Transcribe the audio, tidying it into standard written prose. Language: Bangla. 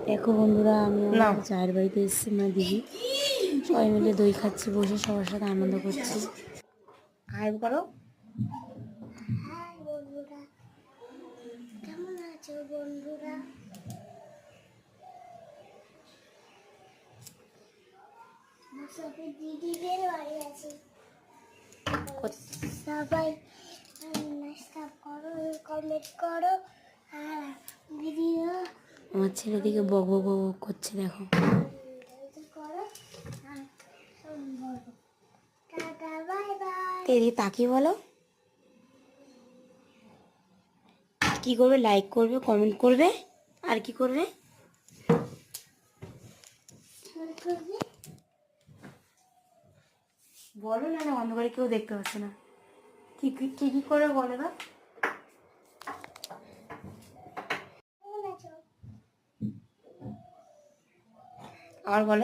দেখো বন্ধুরা, আমি না আমার চায়ের বাড়িতে এসেছি, মানে দিদি সবাই মিলে দই খাচ্ছি, বসে সবার সাথে আনন্দ করছি। হাই করো। হাই বন্ধুরা, কেমন আছো বন্ধুরা? সবাই দিদিদের বাড়ি আছে। সবাই নাস্তা করো, কমেন্ট করো, আর ভিডিও আমার ছেলে দিকে বক বক বক বক করছে, দেখো। করো আর বলো টাটা বাই বাই। এদিকে তাকিয়ে বলো, কি করবে? লাইক করবে, কমেন্ট করবে, আর কি করবে? বলো, না না অন্ধকারে কেউ দেখতে পাচ্ছে না। কি কি কি কি করে বলে না? কেমন আছো? আর বলো।